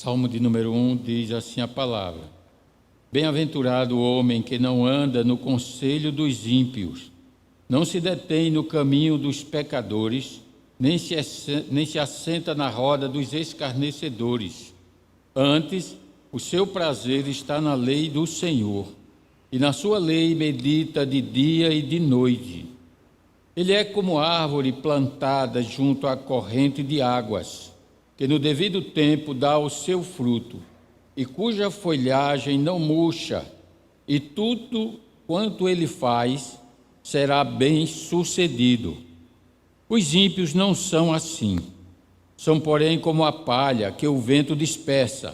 Salmo de número 1 diz assim a palavra: Bem-aventurado o homem que não anda no conselho dos ímpios, não se detém no caminho dos pecadores, nem se assenta na roda dos escarnecedores. Antes, o seu prazer está na lei do Senhor, e na sua lei medita de dia e de noite. Ele é como árvore plantada junto à corrente de águas, que no devido tempo dá o seu fruto, e cuja folhagem não murcha, e tudo quanto ele faz será bem sucedido. Os ímpios não são assim, são porém como a palha que o vento dispersa.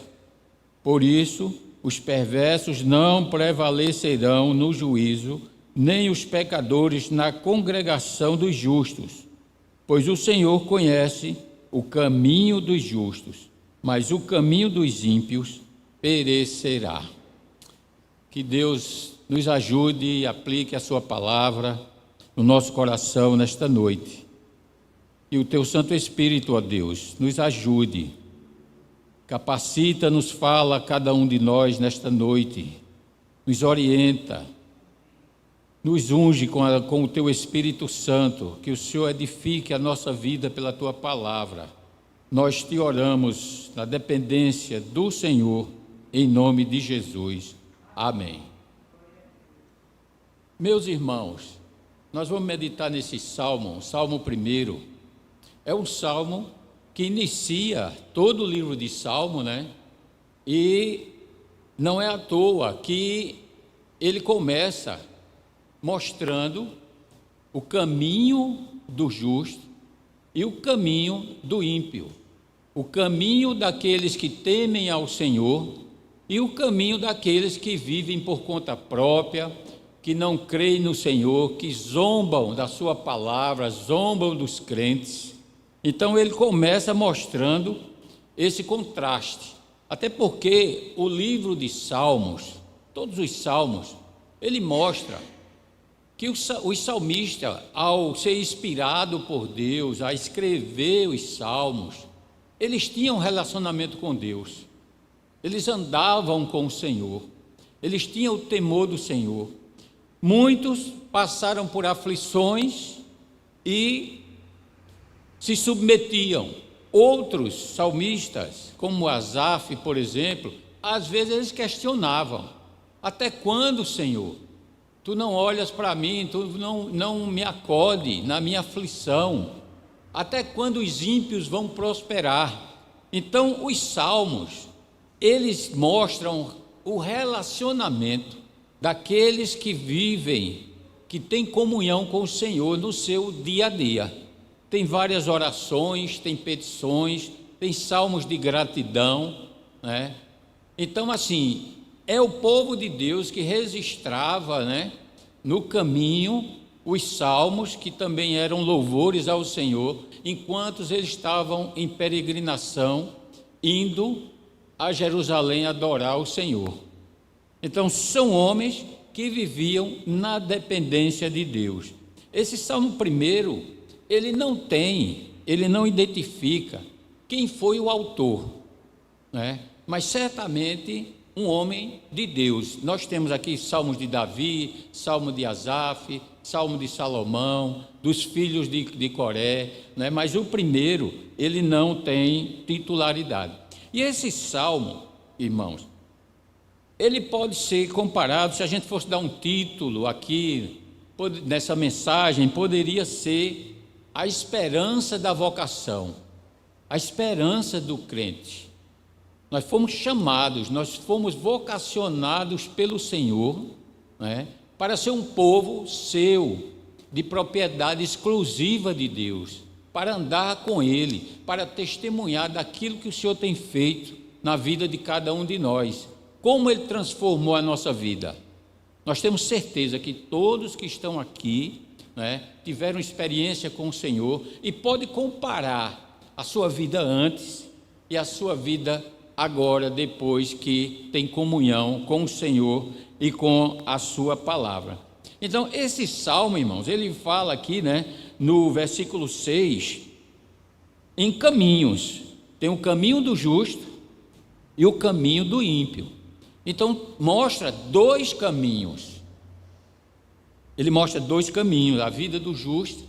Por isso, os perversos não prevalecerão no juízo, nem os pecadores na congregação dos justos, pois o Senhor conhece o caminho dos justos, mas o caminho dos ímpios perecerá. Que Deus nos ajude e aplique a sua palavra no nosso coração nesta noite. E o teu Santo Espírito, ó Deus, nos ajude, capacita, nos fala a cada um de nós nesta noite, nos orienta, nos unge com o teu Espírito Santo, que o Senhor edifique a nossa vida pela tua palavra. Nós te oramos na dependência do Senhor, em nome de Jesus. Amém. Meus irmãos, nós vamos meditar nesse salmo, o Salmo 1. É um salmo que inicia todo o livro de Salmo, né? E não é à toa que ele começa mostrando o caminho do justo e o caminho do ímpio, o caminho daqueles que temem ao Senhor e o caminho daqueles que vivem por conta própria, que não creem no Senhor, que zombam da sua palavra, zombam dos crentes. Então ele começa mostrando esse contraste, até porque o livro de Salmos, todos os Salmos, ele mostra que os salmistas, ao ser inspirado por Deus, a escrever os salmos, eles tinham um relacionamento com Deus, eles andavam com o Senhor, eles tinham o temor do Senhor. Muitos passaram por aflições e se submetiam. Outros salmistas, como Asaf, por exemplo, às vezes eles questionavam: até quando, Senhor? Tu não olhas para mim, tu não me acode na minha aflição. Até quando os ímpios vão prosperar? Então, os salmos, eles mostram o relacionamento daqueles que vivem, que têm comunhão com o Senhor no seu dia a dia. Tem várias orações, tem petições, tem salmos de gratidão, né? Então, assim, é o povo de Deus que registrava, né, no caminho os salmos, que também eram louvores ao Senhor, enquanto eles estavam em peregrinação, indo a Jerusalém adorar o Senhor. Então, são homens que viviam na dependência de Deus. Esse Salmo 1, ele não identifica quem foi o autor, né? Mas certamente um homem de Deus. Nós temos aqui salmos de Davi, salmo de Asaf, salmo de Salomão, dos filhos de Coré, né? Mas o primeiro, ele não tem titularidade. E esse salmo, irmãos, ele pode ser comparado, se a gente fosse dar um título aqui, nessa mensagem, poderia ser a esperança da vocação, a esperança do crente. Nós fomos chamados, nós fomos vocacionados pelo Senhor, né, para ser um povo seu, de propriedade exclusiva de Deus, para andar com Ele, para testemunhar daquilo que o Senhor tem feito na vida de cada um de nós, como Ele transformou a nossa vida. Nós temos certeza que todos que estão aqui, né, tiveram experiência com o Senhor e pode comparar a sua vida antes e a sua vida agora, depois que tem comunhão com o Senhor e com a sua palavra. Então, esse salmo, irmãos, ele fala aqui, né, no versículo 6, em caminhos. Tem o caminho do justo e o caminho do ímpio. Então, mostra dois caminhos. Ele mostra dois caminhos, a vida do justo,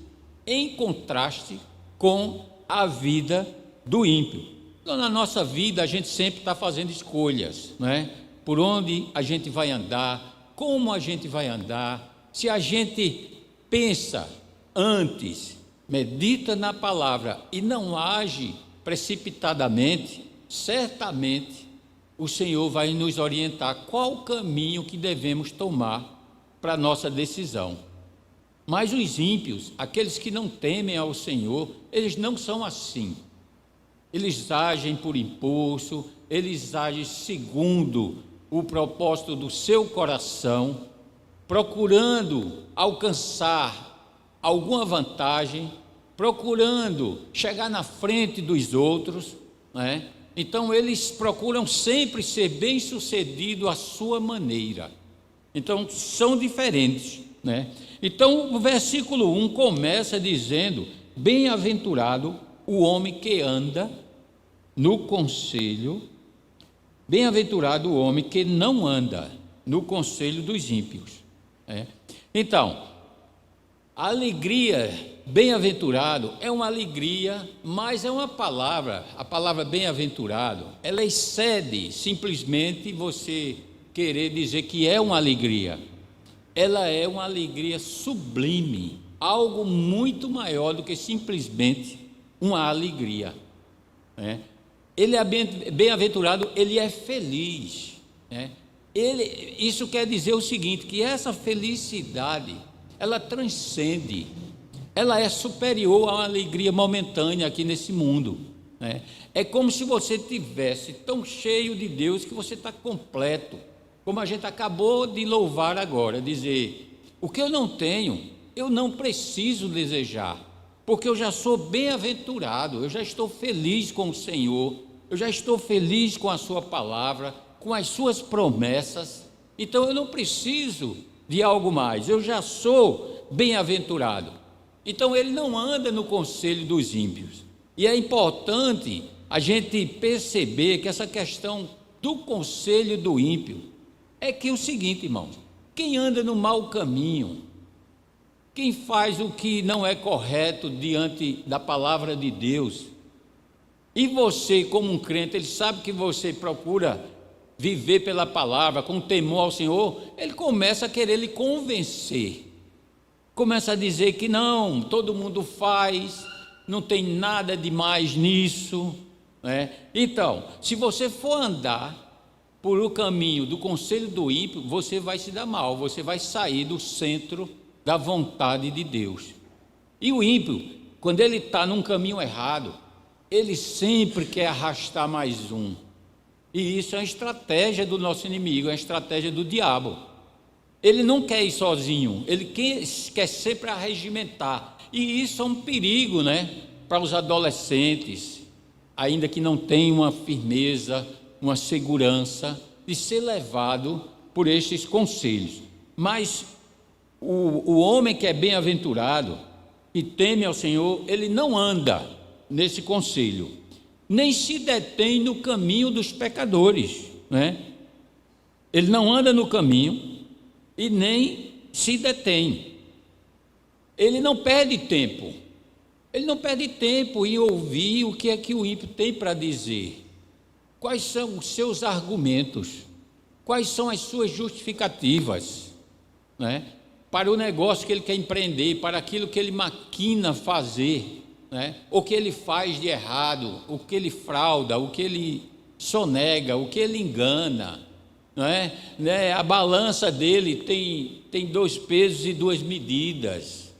em contraste com a vida do ímpio. Então, na nossa vida, a gente sempre está fazendo escolhas, não é? Por onde a gente vai andar, como a gente vai andar. Se a gente pensa antes, medita na palavra e não age precipitadamente, certamente o Senhor vai nos orientar qual o caminho que devemos tomar para a nossa decisão. Mas os ímpios, aqueles que não temem ao Senhor, eles não são assim. Eles agem por impulso, eles agem segundo o propósito do seu coração, procurando alcançar alguma vantagem, procurando chegar na frente dos outros, né? Então eles procuram sempre ser bem-sucedido à sua maneira. Então são diferentes, né? Então o versículo 1 começa dizendo: bem-aventurado o homem que anda no conselho, bem-aventurado o homem que não anda no conselho dos ímpios. Então, a alegria, bem-aventurado, é uma alegria, mas é uma palavra, a palavra bem-aventurado, ela excede simplesmente você querer dizer que é uma alegria. Ela é uma alegria sublime, algo muito maior do que simplesmente uma alegria. Ele é bem-aventurado, ele é feliz. Isso quer dizer o seguinte, que essa felicidade, ela transcende, ela é superior a uma alegria momentânea aqui nesse mundo. É como se você estivesse tão cheio de Deus que você está completo, como a gente acabou de louvar agora, dizer, o que eu não tenho, eu não preciso desejar, porque eu já sou bem-aventurado, eu já estou feliz com o Senhor, eu já estou feliz com a sua palavra, com as suas promessas, então eu não preciso de algo mais, eu já sou bem-aventurado. Então ele não anda no conselho dos ímpios, e é importante a gente perceber que essa questão do conselho do ímpio é que é o seguinte, irmãos, quem anda no mau caminho, quem faz o que não é correto diante da palavra de Deus, e você como um crente, ele sabe que você procura viver pela palavra, com temor ao Senhor, ele começa a querer lhe convencer, começa a dizer que não, todo mundo faz, não tem nada de mais nisso, Então, se você for andar por o caminho do conselho do ímpio, você vai se dar mal, você vai sair do centro da vontade de Deus. E o ímpio, quando ele está num caminho errado, ele sempre quer arrastar mais um. E isso é uma estratégia do nosso inimigo, é uma estratégia do diabo. Ele não quer ir sozinho, ele quer sempre arregimentar. E isso é um perigo, para os adolescentes, ainda que não tenham uma firmeza, uma segurança de ser levado por estes conselhos. Mas o homem que é bem-aventurado e teme ao Senhor, ele não anda nesse conselho, nem se detém no caminho dos pecadores, Ele não anda no caminho e nem se detém. Ele não perde tempo. Ele não perde tempo em ouvir o que é que o ímpio tem para dizer. Quais são os seus argumentos? Quais são as suas justificativas, para o negócio que ele quer empreender, para aquilo que ele maquina fazer, o que ele faz de errado, o que ele frauda, o que ele sonega, o que ele engana, A balança dele tem 2 pesos e 2 medidas.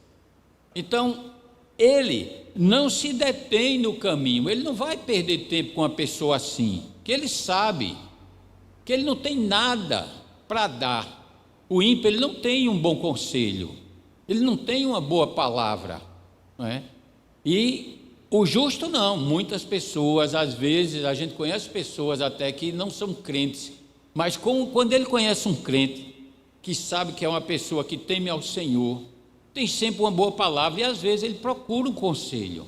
Então, ele não se detém no caminho, ele não vai perder tempo com uma pessoa assim, que ele sabe que ele não tem nada para dar. O ímpio, ele não tem um bom conselho, ele não tem uma boa palavra, E o justo não, muitas pessoas, às vezes, a gente conhece pessoas até que não são crentes, mas quando ele conhece um crente, que sabe que é uma pessoa que teme ao Senhor, tem sempre uma boa palavra, e às vezes ele procura um conselho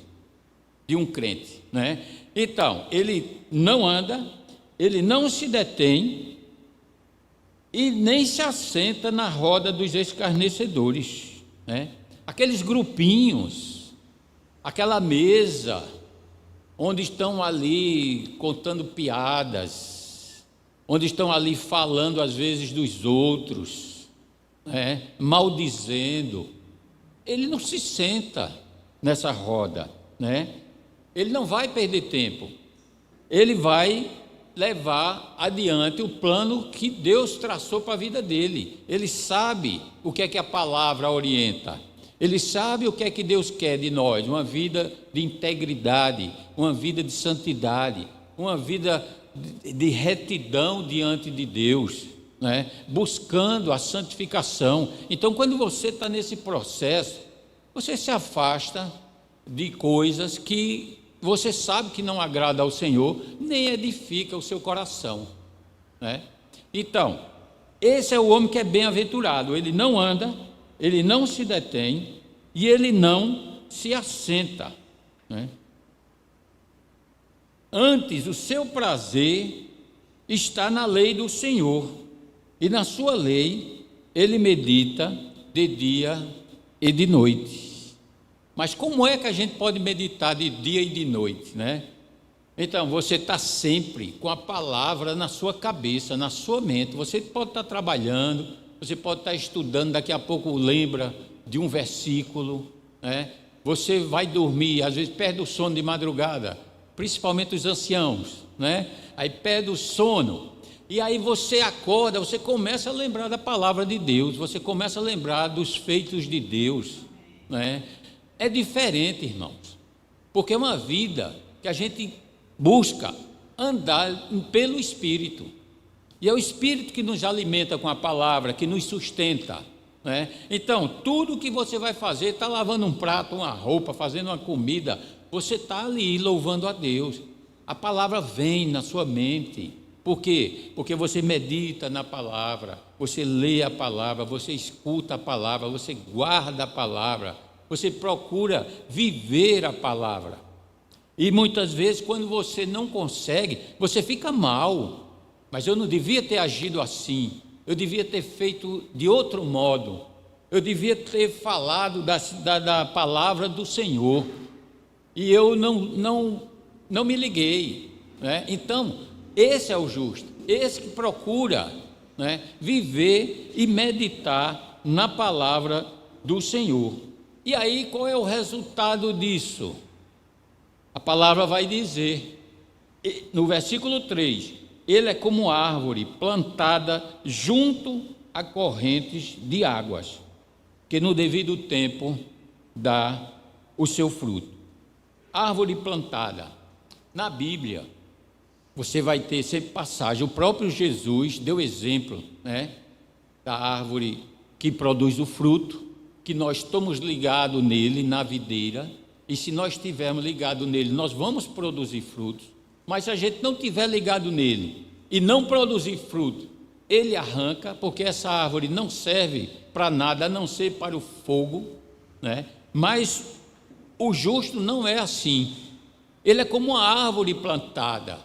de um crente, Então, ele não anda, ele não se detém e nem se assenta na roda dos escarnecedores, né? Aqueles grupinhos, aquela mesa onde estão ali contando piadas, onde estão ali falando às vezes dos outros, né? Maldizendo, ele não se senta nessa roda, né? Ele não vai perder tempo, ele vai levar adiante o plano que Deus traçou para a vida dele. Ele sabe o que é que a palavra orienta, ele sabe o que é que Deus quer de nós: uma vida de integridade, uma vida de santidade, uma vida de retidão diante de Deus, né? Buscando a santificação. Então, quando você está nesse processo, você se afasta de coisas que você sabe que não agrada ao Senhor, nem edifica o seu coração, né? Então, esse é o homem que é bem-aventurado. Ele não anda, ele não se detém e ele não se assenta, né? Antes, o seu prazer está na lei do Senhor, e na sua lei ele medita de dia e de noite. Mas como é que a gente pode meditar de dia e de noite, né? Então, você está sempre com a palavra na sua cabeça, na sua mente. Você pode estar trabalhando, você pode estar estudando, daqui a pouco lembra de um versículo, né? Você vai dormir, às vezes perde o sono de madrugada, principalmente os anciãos, né? Aí perde o sono, e aí você acorda, você começa a lembrar da palavra de Deus, você começa a lembrar dos feitos de Deus, né? É diferente, irmãos, porque é uma vida que a gente busca andar pelo Espírito, e é o Espírito que nos alimenta com a palavra, que nos sustenta, né? Então, tudo que você vai fazer, está lavando um prato, uma roupa, fazendo uma comida, você está ali louvando a Deus, a palavra vem na sua mente. Por quê? Porque você medita na palavra, você lê a palavra, você escuta a palavra, você guarda a palavra, você procura viver a palavra. E muitas vezes, quando você não consegue, você fica mal. Mas eu não devia ter agido assim, eu devia ter feito de outro modo, eu devia ter falado da palavra do Senhor, e eu não me liguei, né? Então, esse é o justo, esse que procura, né, viver e meditar na palavra do Senhor. E aí, qual é o resultado disso? A palavra vai dizer, no versículo 3, ele é como árvore plantada junto a correntes de águas, que no devido tempo dá o seu fruto. Árvore plantada. Na Bíblia, você vai ter sempre passagem, o próprio Jesus deu exemplo, né, da árvore que produz o fruto, que nós estamos ligados nele, na videira, e se nós estivermos ligados nele, nós vamos produzir frutos. Mas se a gente não estiver ligado nele e não produzir fruto, ele arranca, porque essa árvore não serve para nada, a não ser para o fogo, né? Mas o justo não é assim. Ele é como uma árvore plantada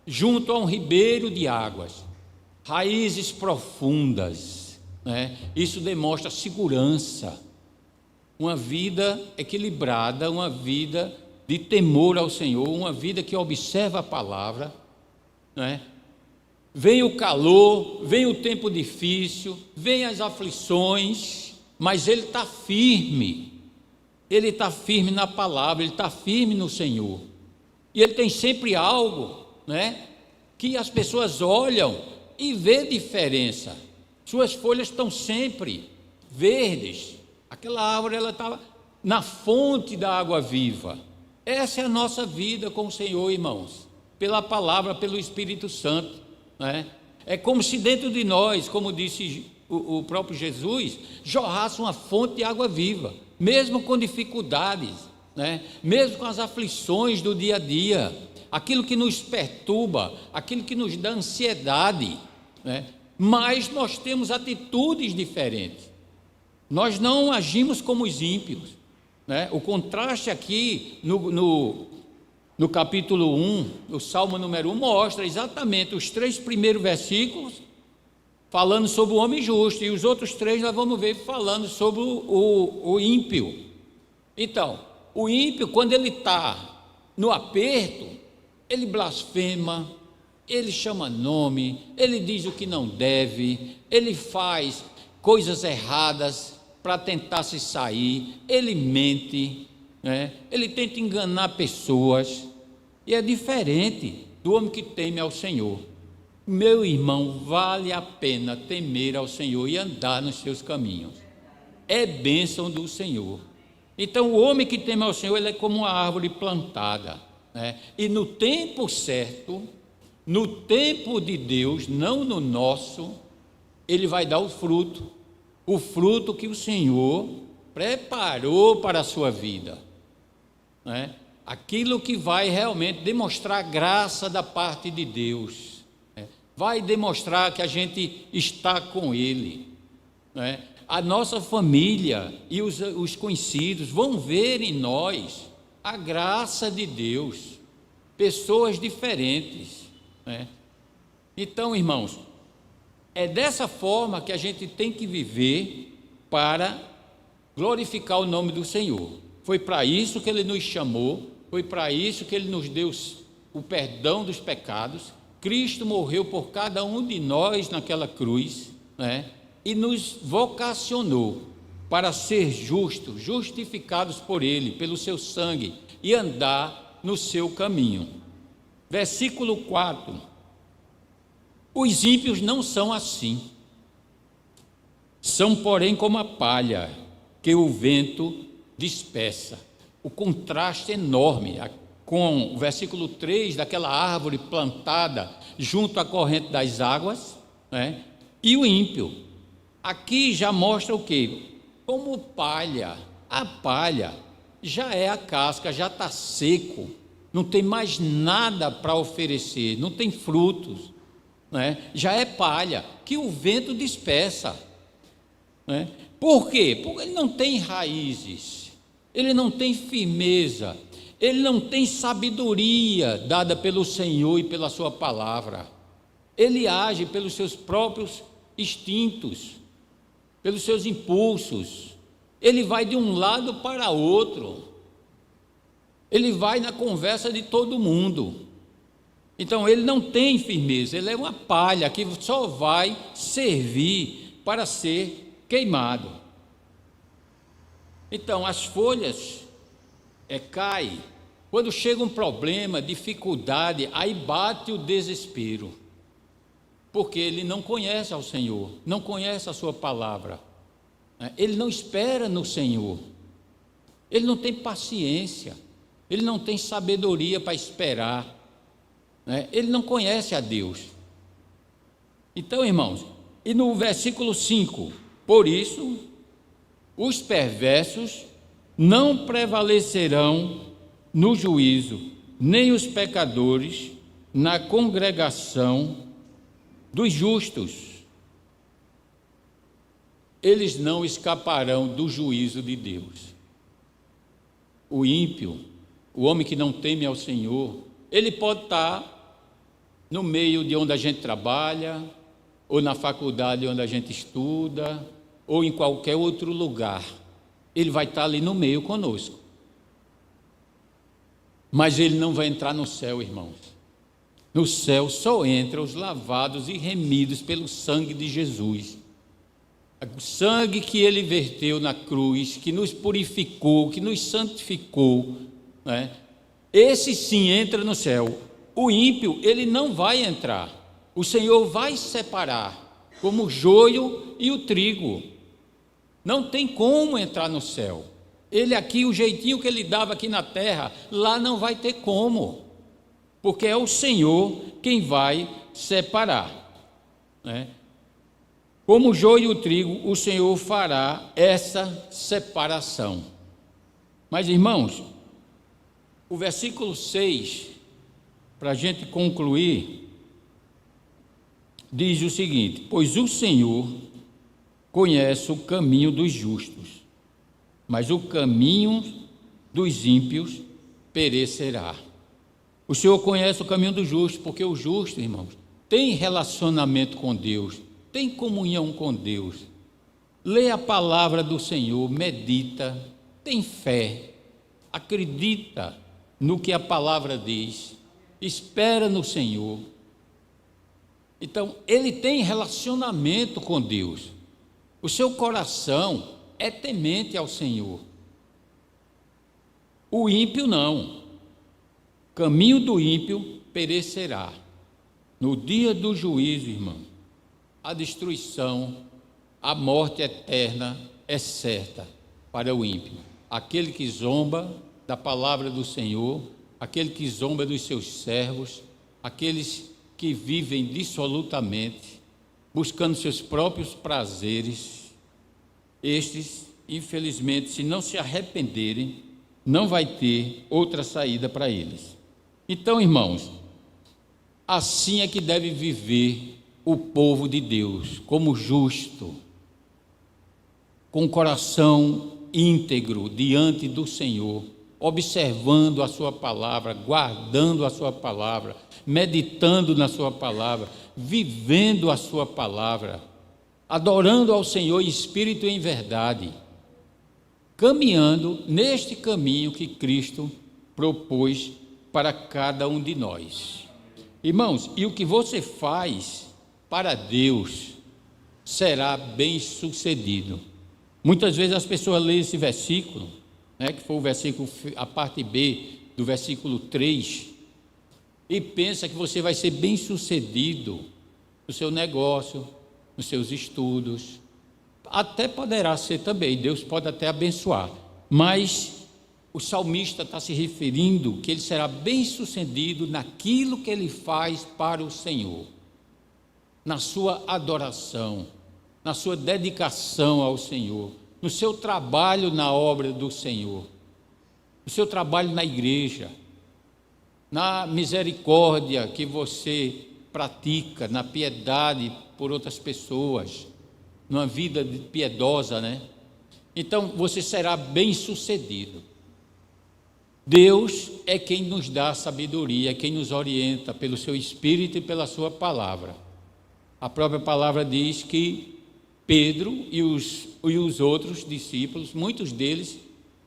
junto a um ribeiro de águas, raízes profundas, né? Isso demonstra segurança, uma vida equilibrada, uma vida de temor ao Senhor, uma vida que observa a palavra, né? Vem o calor, vem o tempo difícil, vem as aflições, mas ele está firme na palavra, ele está firme no Senhor, e ele tem sempre algo, né, que as pessoas olham e vê diferença. Suas folhas estão sempre verdes, aquela árvore ela está na fonte da água viva. Essa é a nossa vida com o Senhor, irmãos, pela palavra, pelo Espírito Santo, né? É como se dentro de nós, como disse o próprio Jesus, jorrasse uma fonte de água viva, mesmo com dificuldades, né? Mesmo com as aflições do dia a dia, aquilo que nos perturba, aquilo que nos dá ansiedade, né? Mas nós temos atitudes diferentes, nós não agimos como os ímpios, né? O contraste aqui no capítulo 1, o Salmo número 1, mostra exatamente os 3 primeiros versículos falando sobre o homem justo, e os outros 3 nós vamos ver falando sobre o ímpio. Então, o ímpio, quando ele está no aperto, ele blasfema, ele chama nome, ele diz o que não deve, ele faz coisas erradas para tentar se sair, ele mente, né? Ele tenta enganar pessoas, e é diferente do homem que teme ao Senhor. Meu irmão, vale a pena temer ao Senhor e andar nos seus caminhos, é bênção do Senhor. Então, o homem que teme ao Senhor, ele é como uma árvore plantada, né? E no tempo certo, no tempo de Deus, não no nosso, ele vai dar o fruto que o Senhor preparou para a sua vida, né? Aquilo que vai realmente demonstrar a graça da parte de Deus, né? Vai demonstrar que a gente está com Ele, né? A nossa família e os conhecidos vão ver em nós a graça de Deus, pessoas diferentes, né? Então, irmãos, é dessa forma que a gente tem que viver para glorificar o nome do Senhor. Foi para isso que Ele nos chamou, foi para isso que Ele nos deu o perdão dos pecados. Cristo morreu por cada um de nós naquela cruz, né? E nos vocacionou para ser justos, justificados por Ele, pelo seu sangue, e andar no seu caminho. Versículo 4: os ímpios não são assim, são porém como a palha que o vento dispersa. O contraste enorme com o versículo 3, daquela árvore plantada junto à corrente das águas, né? E o ímpio, aqui já mostra o quê? Como palha. A palha já é a casca, já está seco, não tem mais nada para oferecer, não tem frutos, né? Já é palha que o vento dispersa, né? Por quê? Porque ele não tem raízes, ele não tem firmeza, ele não tem sabedoria dada pelo Senhor e pela sua palavra. Ele age pelos seus próprios instintos, pelos seus impulsos. Ele vai de um lado para outro, ele vai na conversa de todo mundo. Então ele não tem firmeza, ele é uma palha que só vai servir para ser queimado. Então as folhas caem, quando chega um problema, dificuldade, aí bate o desespero, porque ele não conhece ao Senhor, não conhece a sua palavra, né? Ele não espera no Senhor, ele não tem paciência, ele não tem sabedoria para esperar, né? Ele não conhece a Deus. Então, irmãos, e no versículo 5, por isso os perversos não prevalecerão no juízo, nem os pecadores na congregação dos justos. Eles não escaparão do juízo de Deus. O ímpio, o homem que não teme ao Senhor, ele pode estar no meio de onde a gente trabalha, ou na faculdade onde a gente estuda, ou em qualquer outro lugar. Ele vai estar ali no meio conosco, mas ele não vai entrar no céu, irmãos. No céu só entram os lavados e remidos pelo sangue de Jesus, o sangue que ele verteu na cruz, que nos purificou, que nos santificou, né? Esse sim entra no céu. O ímpio, ele não vai entrar. O Senhor vai separar, como o joio e o trigo. Não tem como entrar no céu. Ele aqui, o jeitinho que ele dava aqui na terra, lá não vai ter como, porque é o Senhor quem vai separar, né? Como o joio e o trigo, o Senhor fará essa separação. Mas, irmãos, o versículo 6, para a gente concluir, diz o seguinte: pois o Senhor conhece o caminho dos justos, mas o caminho dos ímpios perecerá. O Senhor conhece o caminho do justo, porque o justo, irmãos, tem relacionamento com Deus, tem comunhão com Deus. Lê a palavra do Senhor, medita, tem fé, acredita no que a palavra diz, espera no Senhor. Então, ele tem relacionamento com Deus. O seu coração é temente ao Senhor. O ímpio não. O caminho do ímpio perecerá. No dia do juízo, irmão, a destruição, a morte eterna é certa para o ímpio. Aquele que zomba da palavra do Senhor, aquele que zomba dos seus servos, aqueles que vivem dissolutamente, buscando seus próprios prazeres, estes, infelizmente, se não se arrependerem, não vai ter outra saída para eles. Então, irmãos, assim é que deve viver o povo de Deus, como justo, com o coração íntegro diante do Senhor, observando a sua palavra, guardando a sua palavra, meditando na sua palavra, vivendo a sua palavra, adorando ao Senhor em espírito e em verdade, caminhando neste caminho que Cristo propôs para cada um de nós. Irmãos, e o que você faz para Deus será bem sucedido. Muitas vezes as pessoas leem esse versículo, que foi o versículo, a parte B do versículo 3, e pensa que você vai ser bem sucedido no seu negócio, nos seus estudos. Até poderá ser também, Deus pode até abençoar, mas o salmista está se referindo que ele será bem sucedido naquilo que ele faz para o Senhor, na sua adoração, na sua dedicação ao Senhor, no seu trabalho na obra do Senhor, no seu trabalho na igreja, na misericórdia que você pratica, na piedade por outras pessoas, numa vida piedosa, Então você será bem sucedido. Deus é quem nos dá sabedoria, é quem nos orienta pelo seu Espírito e pela sua palavra. A própria palavra diz que Pedro e os outros discípulos, muitos deles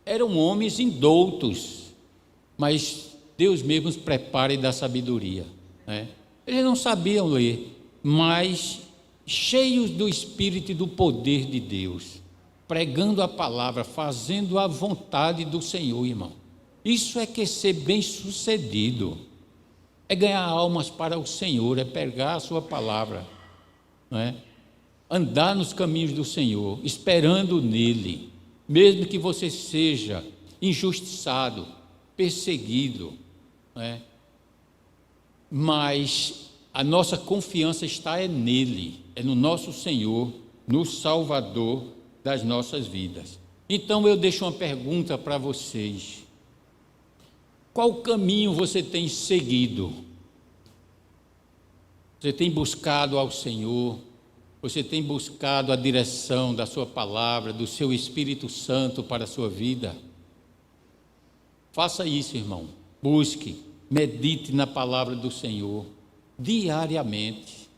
eram homens indoutos, mas Deus mesmo os prepara e dá sabedoria. Eles não sabiam ler, mas cheios do Espírito e do poder de Deus, pregando a palavra, fazendo a vontade do Senhor, irmão. Isso é que ser bem sucedido, é ganhar almas para o Senhor, é pegar a sua palavra, andar nos caminhos do Senhor, esperando nele, mesmo que você seja injustiçado, perseguido, mas a nossa confiança está nele, é no nosso Senhor, no Salvador das nossas vidas. Então eu deixo uma pergunta para vocês: qual caminho você tem seguido? Você tem buscado ao Senhor? Você tem buscado a direção da sua palavra, do seu Espírito Santo para a sua vida? Faça isso, irmão. Busque, medite na palavra do Senhor diariamente.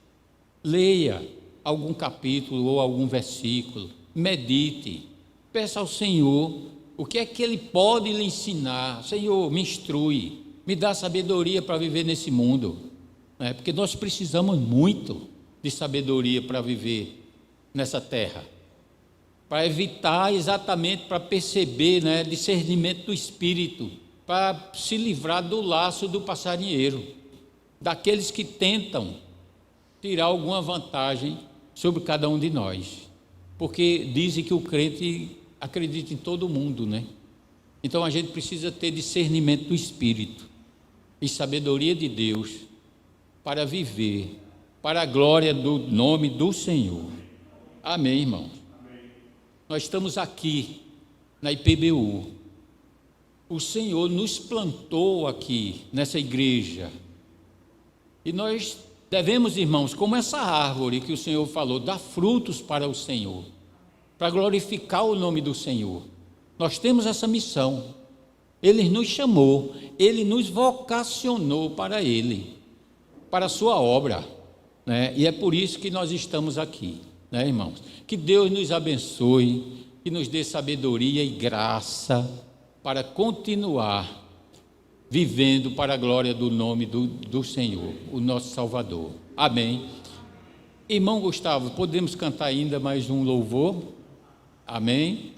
Leia algum capítulo ou algum versículo. Medite. Peça ao Senhor o que é que Ele pode lhe ensinar. Senhor, me instrui, me dá sabedoria para viver nesse mundo. Porque nós precisamos muito de sabedoria para viver nessa terra, para evitar exatamente, para perceber, discernimento do Espírito, para se livrar do laço do passarinheiro, daqueles que tentam tirar alguma vantagem sobre cada um de nós, porque dizem que o crente acredita em todo mundo, Então a gente precisa ter discernimento do Espírito e sabedoria de Deus para viver para a glória do nome do Senhor. Amém, irmãos? Amém. Nós estamos aqui na IPBU. O Senhor nos plantou aqui nessa igreja. E nós devemos, irmãos, como essa árvore que o Senhor falou, dar frutos para o Senhor, para glorificar o nome do Senhor. Nós temos essa missão. Ele nos chamou, Ele nos vocacionou para Ele, para a sua obra, né? E é por isso que nós estamos aqui, né, irmãos? Que Deus nos abençoe, que nos dê sabedoria e graça para continuar vivendo para a glória do nome do Senhor, o nosso Salvador. Amém. Irmão Gustavo, podemos cantar ainda mais um louvor? Amém.